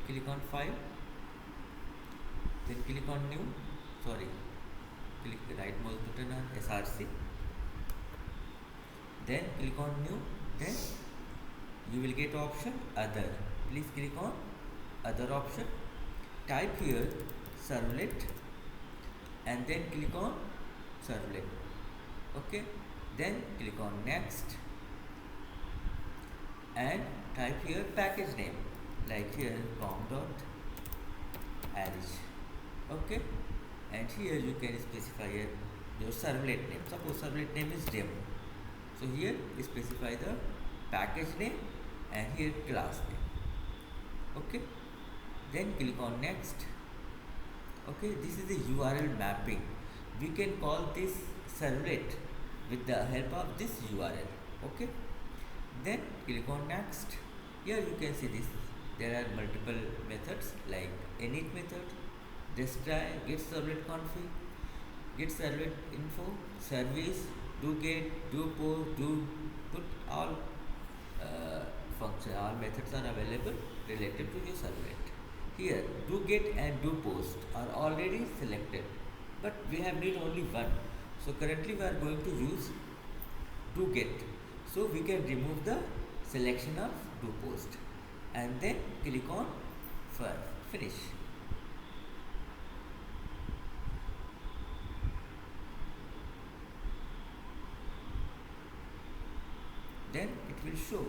click on file, then click on new, sorry, click the right mouse button on src, then click on new, then you will get option other. Please click on other option, type here servlet, and then click on servlet. Okay, then click on next and type here package name, like here com.arish. Okay, and here you can specify here your servlet name. Suppose servlet name is demo, so here specify the package name and here class name. Okay, then click on next. Okay, this is the URL mapping. We can call this servlet with the help of this URL. Okay, then click on next. Here you can see this, there are multiple methods like init method, desktry, get servlet config, get servlet info, service, do get, do post, do put. All function, all methods are available related to your servlet. Here do get and do post are already selected, but we have need only one. So currently we are going to use do get. So we can remove the selection of do post and then click on finish. Then it will show.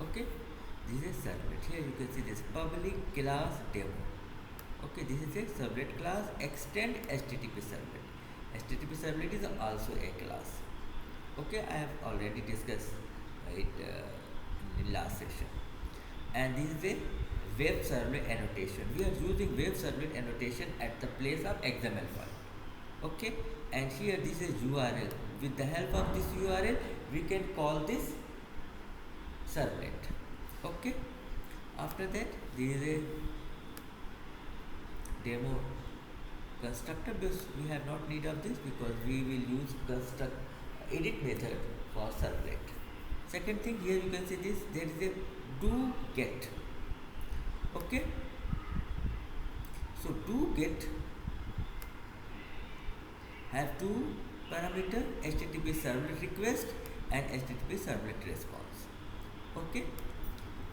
Okay, this is servlet. Here you can see this public class demo. Okay, this is a servlet class, extend HTTP servlet. HTTP servlet is also a class. Okay, I have already discussed it in last session. And this is a web servlet annotation. We are using web servlet annotation at the place of XML file. Okay, and here this is URL. With the help of this URL, we can call this servlet. Okay, after that this is a demo constructor, because we have not need of this because we will use construct edit method for servlet. Second thing, here you can see this, there is a do get. Okay, so do get have two parameter, HTTP servlet request and HTTP servlet response. Okay,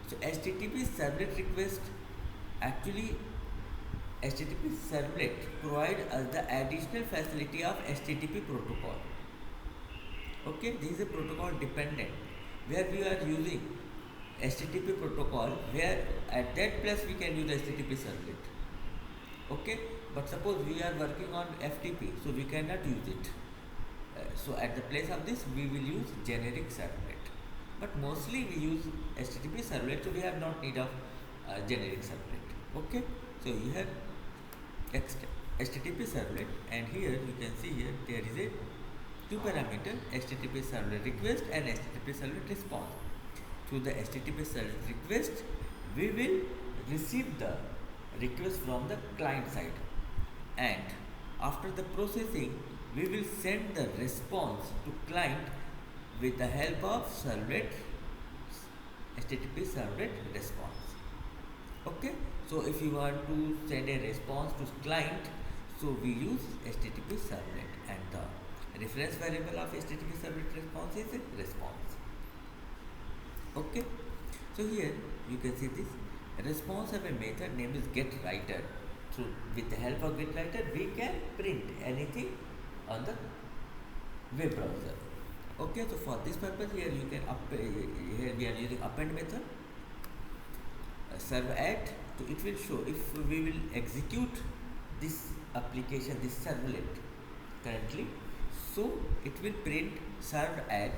so HTTP servlet request, actually HTTP servlet provide us the additional facility of HTTP protocol. Okay, this is a protocol dependent where we are using HTTP protocol, where at that place we can use HTTP servlet. Okay, but suppose we are working on FTP, so we cannot use it. So at the place of this we will use generic servlet, but mostly we use HTTP servlet, so we have not need of generic servlet. Okay, so you have HTTP servlet, and here you can see here there is a two parameter, HTTP servlet request and HTTP servlet response. Through the HTTP servlet request, we will receive the request from the client side, and after the processing we will send the response to client with the help of servlet, HTTP servlet response. Okay, so if you want to send a response to client, so we use HTTP servlet, and the reference variable of HTTP servlet response is a response. Okay, so here you can see this response of a method name is getWriter. So with the help of getWriter we can print anything on the web browser. Okay, so for this purpose here you can here we are using append method, serve at, so it will show if we will execute this application, this servlet currently, so it will print serve at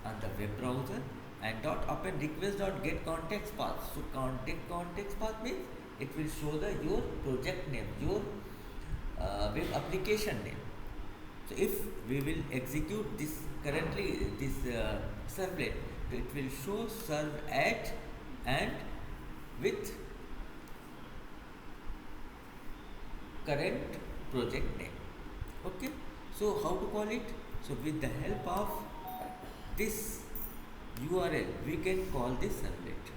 on the web browser, and dot append request dot get context path. So get context path means it will show the your project name, your web application name. So if we will execute this currently this servlet, it will show serve at and with current project name. Okay, so how to call it? So with the help of this URL we can call this servlet.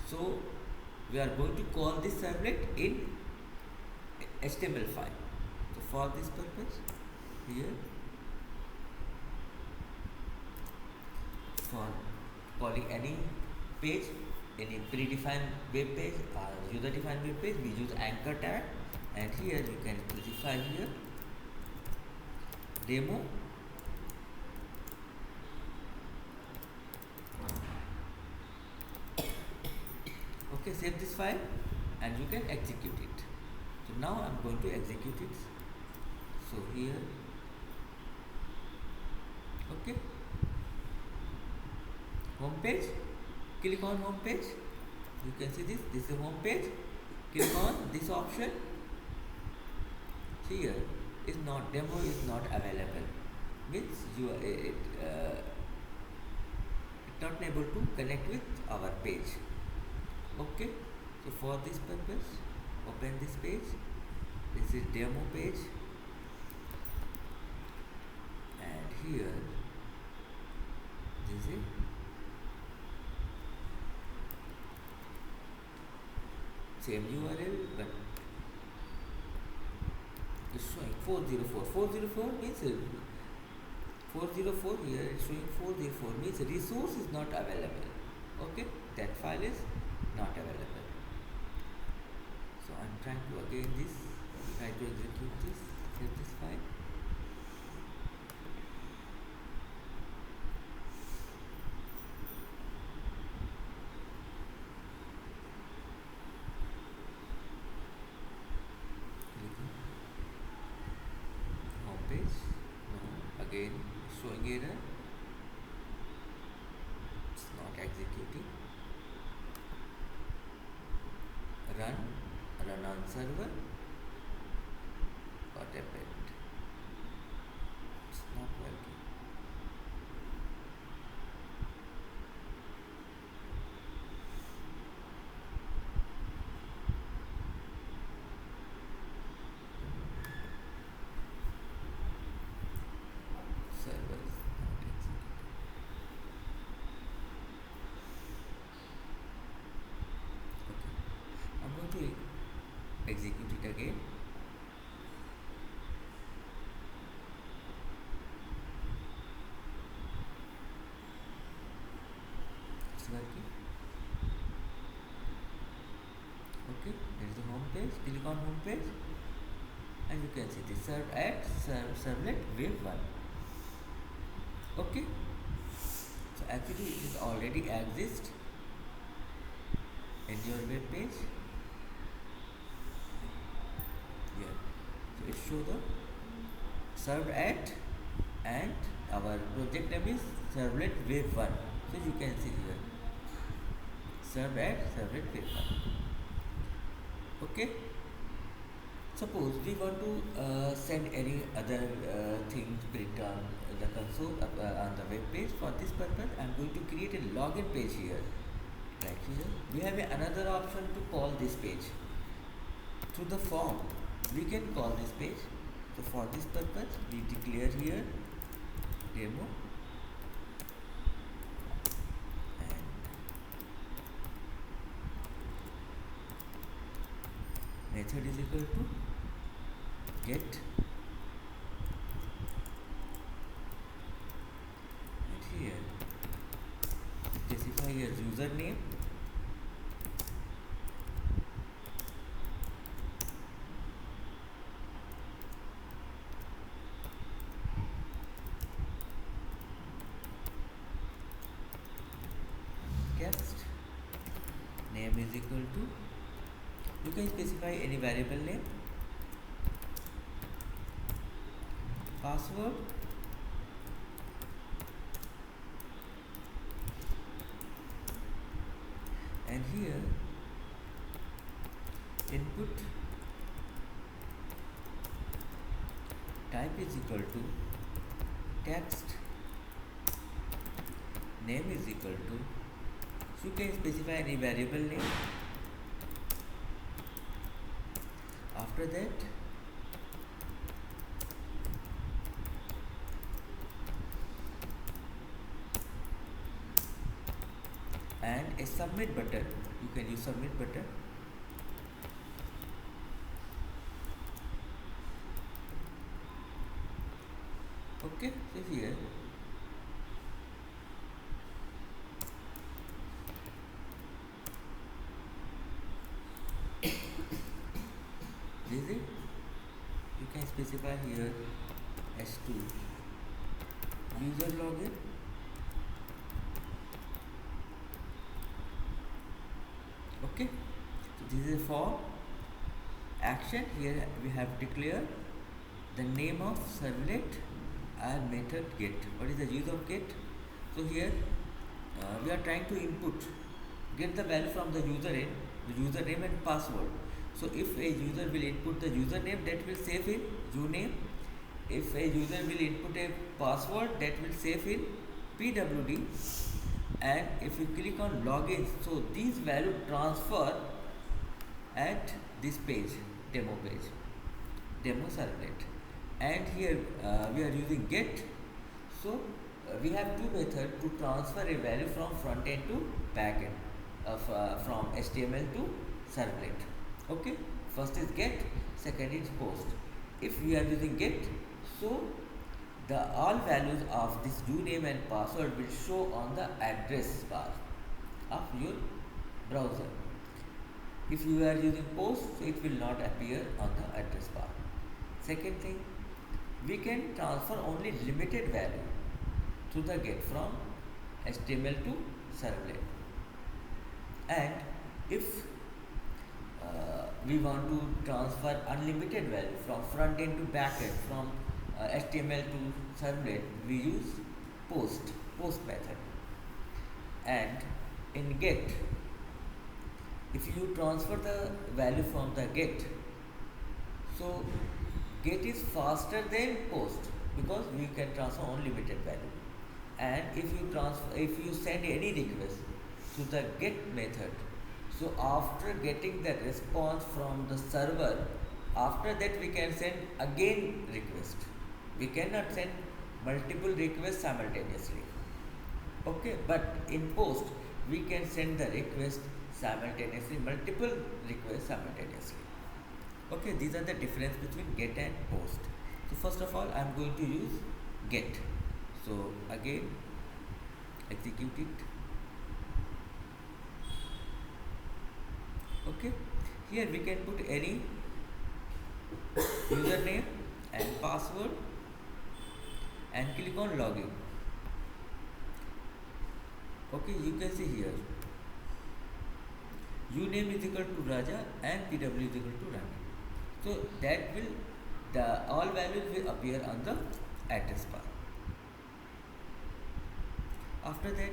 So we are going to call this servlet in HTML file. So for this purpose, here for calling any page, any predefined web page or user defined web page, we use anchor tag, and here you can specify here demo. Okay, save this file and you can execute it. So now I'm going to execute it. So here, okay, home page, click on home page. You can see this is home page. Click on this option. Here is not demo is not available, means you are not able to connect with our page. Okay, so for this purpose, open this page. This is demo page, and here this is same URL, but it's showing 404. 404 means 404 here. It's showing 404 means resource is not available. Okay, that file is not available. So I'm trying to again try to execute this, save this file. Home page. No, again showing error. It's not executing. Run on server. What happened? It's not working. Server is not executing. Okay, I'm going to execute it again. It's working. Okay, there is the home page. Click on home page, and you can see the servlet wave 1. Okay, so actually it is already exist in your web page. Here, so it show the served at, and our project name is servlet wave 1. So you can see here served at servlet wave 1. Okay, suppose we want to send any other thing print on the console on the web page. For this purpose I'm going to create a login page here. Right here we have another option to call this page through the form. We can call this page. So for this purpose we declare here demo, and method is equal to get, and here specify your username, text name is equal to, you can specify any variable name, password, and here input type is equal to text, name is equal to, so you can specify any variable name. After that and a submit button. You can use submit button. Okay, so here this is it. You can specify here S2 user login. Okay, so this is for action. Here we have declared the name of servlet and method get. What is the use of get? So here we are trying to get the value from the username and password. So if a user will input the username, that will save in uname. If a user will input a password, that will save in pwd. And if you click on login, so these value transfer at this page, demo servlet. And here we are using get. So we have two methods to transfer a value from front end to back end from HTML to servlet. Okay, first is get, second is post. If we are using get, so the all values of this username and password will show on the address bar of your browser. If you are using post, so it will not appear on the address bar. Second thing, we can transfer only limited value to the get from HTML to servlet. And if we want to transfer unlimited value from front end to back end, from HTML to servlet, we use post method. And in get, if you transfer the value from the get, so get is faster than post because we can transfer unlimited value. And if you send any request to the get method, so after getting the response from the server, after that we can send again request. We cannot send multiple requests simultaneously. Okay, but in post we can send the request simultaneously, multiple requests simultaneously. Okay, these are the difference between get and post. So first of all, I am going to use get. So again, execute it. Okay, here we can put any username and password and click on login. Okay, you can see here uname is equal to Raja and pw is equal to Rani. So that will, the all values will appear on the address bar. After that,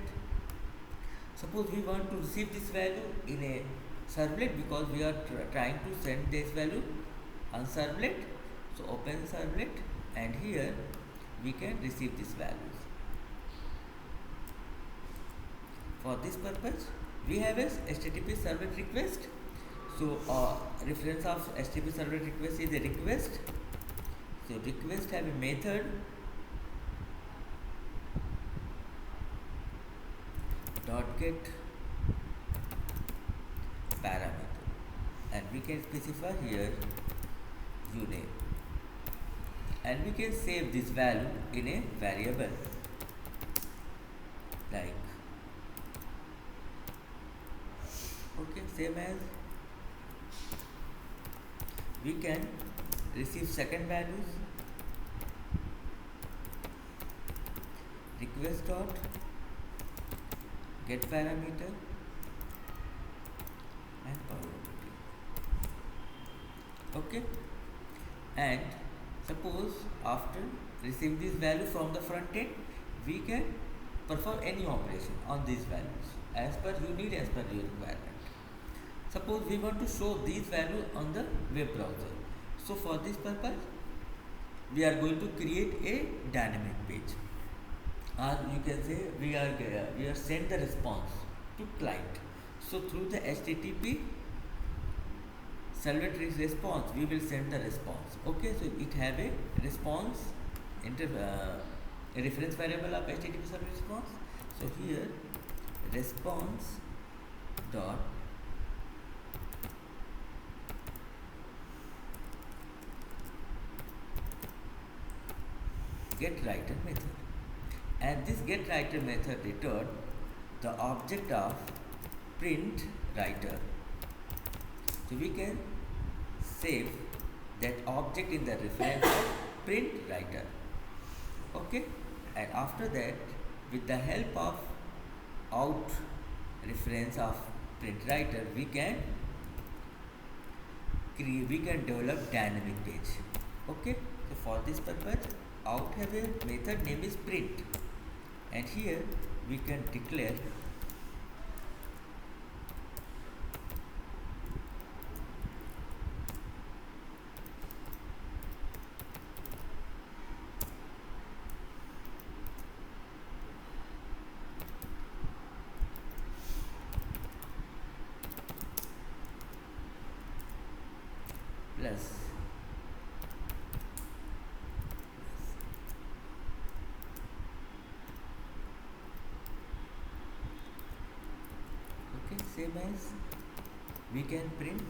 suppose we want to receive this value in a servlet because we are trying to send this value on servlet. So open servlet and here we can receive these values. For this purpose, we have a HTTP servlet request. So reference of HTTP servlet request is a request. So request have a method dot get parameter, and we can specify here uname, and we can save this value in a variable like, okay, same as we can receive second values request dot get parameter and probability. Okay, and suppose after receiving this value from the front end, we can perform any operation on these values as per you need, as per your requirement. Suppose we want to show these values on the web browser. So for this purpose, we are going to create a dynamic page, or you can say we are send the response to client. So through the HTTP servlet response, we will send the response. Okay, so it have a response a reference variable of HTTP servlet response. So here response dot getWriter method, and this getWriter method return the object of print writer. So we can save that object in the reference of print writer. Okay, and after that, with the help of out reference of print writer, we can develop dynamic page. Okay, so for this purpose, out have a method name is print, and here we can declare plus okay, same as we can print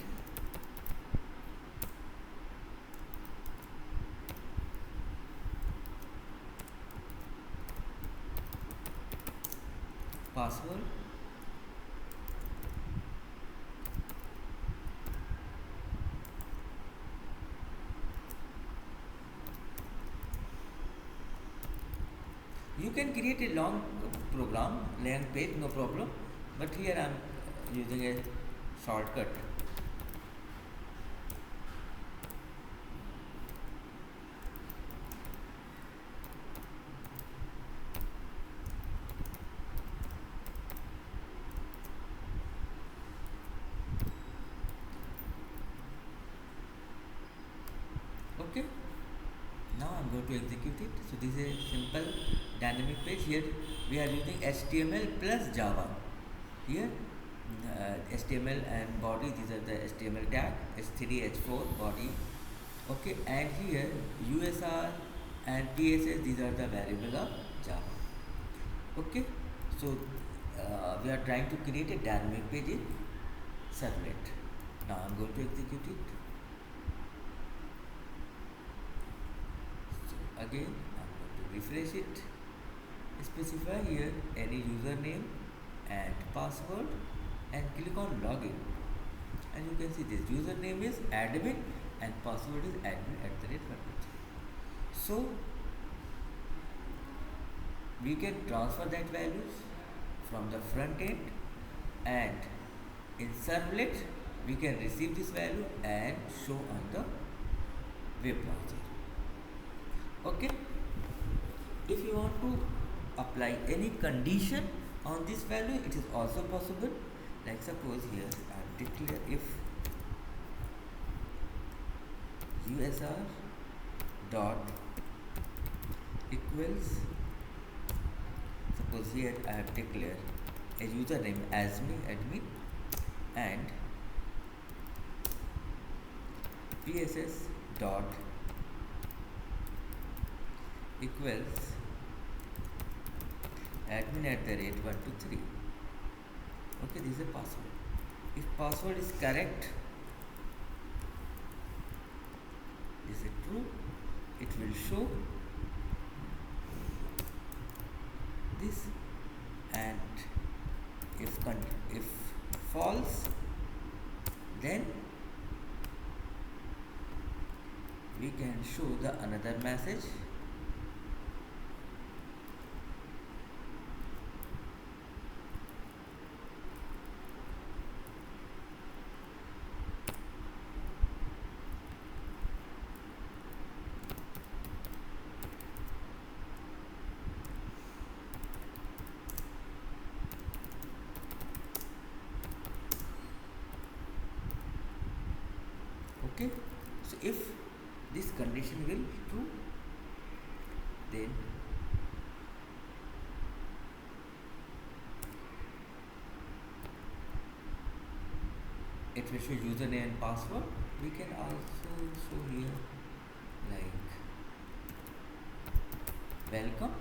password you can create a long program, long page, no problem, but here I am using a shortcut. Okay, now I'm going to execute it. So this is a simple dynamic page. Here we are using HTML plus Java. Here HTML and body, these are the HTML tag, H3, H4 body. Okay, and here USR and TSS, these are the variable of Java. Okay, so we are trying to create a dynamic page in servlet. Now I'm going to execute it. So again I'm going to refresh it, specify here any username and password, and click on login, and you can see this username is admin and password is admin@123. So we can transfer that values from the front end, and in servlet we can receive this value and show on the web browser. Okay, if you want to apply any condition on this value, it is also possible. Like suppose here I declare if USR dot equals, suppose here I have declared a username as me admin and PSS dot equals admin@123. Okay, this is a password. If password is correct, this is true, it will show this, and if false, then we can show the another message. Okay, so if this condition will true, then it will show username and password. We can also show here like welcome,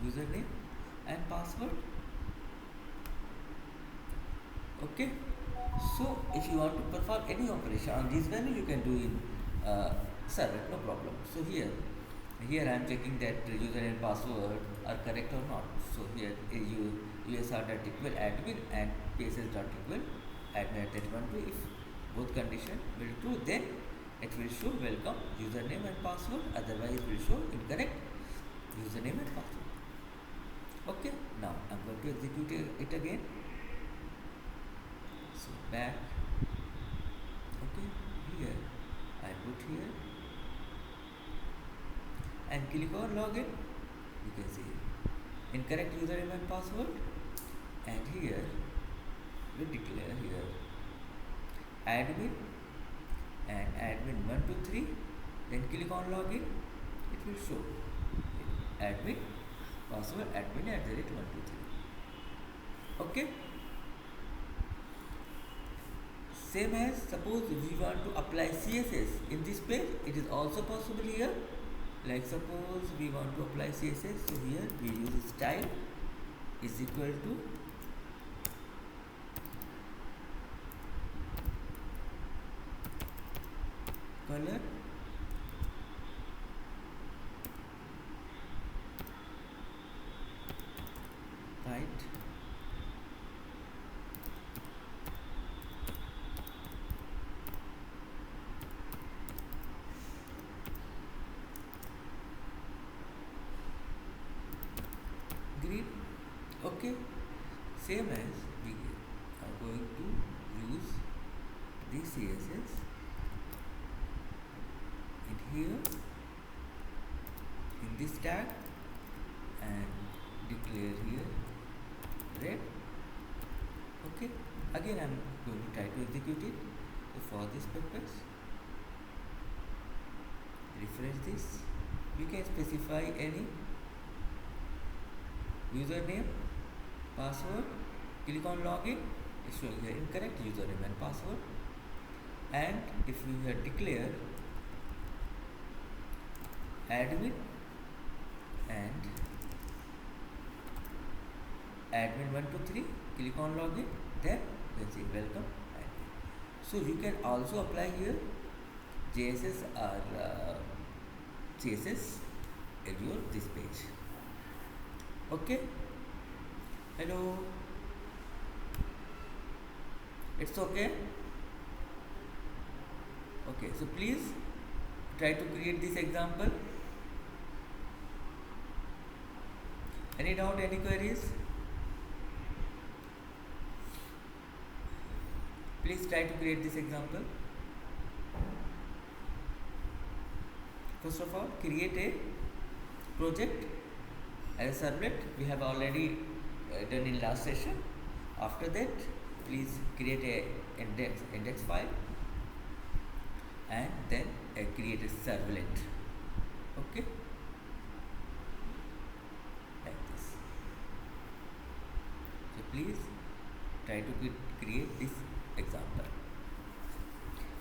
username and password, Okay. So if you want to perform any operation on this value, you can do in servlet, no problem. So here I am checking that the user and password are correct or not. So here usr.equal admin and pss.equal admin at that one. If both condition will true, then it will show welcome username and password. Otherwise, it will show incorrect username and password. Okay. Now I'm going to execute it again. So back. Okay. Here I put here and click on login. You can see incorrect username and password, and here we declare here admin and admin 123. Then click on login. It will show admin password admin at the rate 123. Okay. Same as suppose we want to apply CSS in this page, it is also possible here. Like suppose we want to apply CSS, so here we use style is equal to color right green. Okay. Same as we are going to use this CSS in here in this tag and declare here red. Okay. Again I am going to try to execute it. So for this purpose, refresh this. You can specify any username, password, click on login, it's showing here incorrect username and password. And if you have declared admin and admin 123, click on login, then you can see welcome admin. So you can also apply here JSS or CSS in your this page. Okay. Hello. It's okay. Okay. So please try to create this example. Any doubt? Any queries? Please try to create this example. First of all, create a project as a servlet. We have already done in last session. After that, please create a index file and then create a servlet. Okay, like this. So please try to create this example.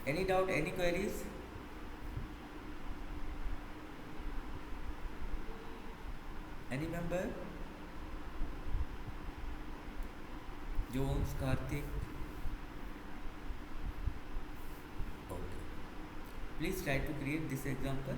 Any doubt? Any queries? Any member? Jones, Karthik? Okay. Please try to create this example.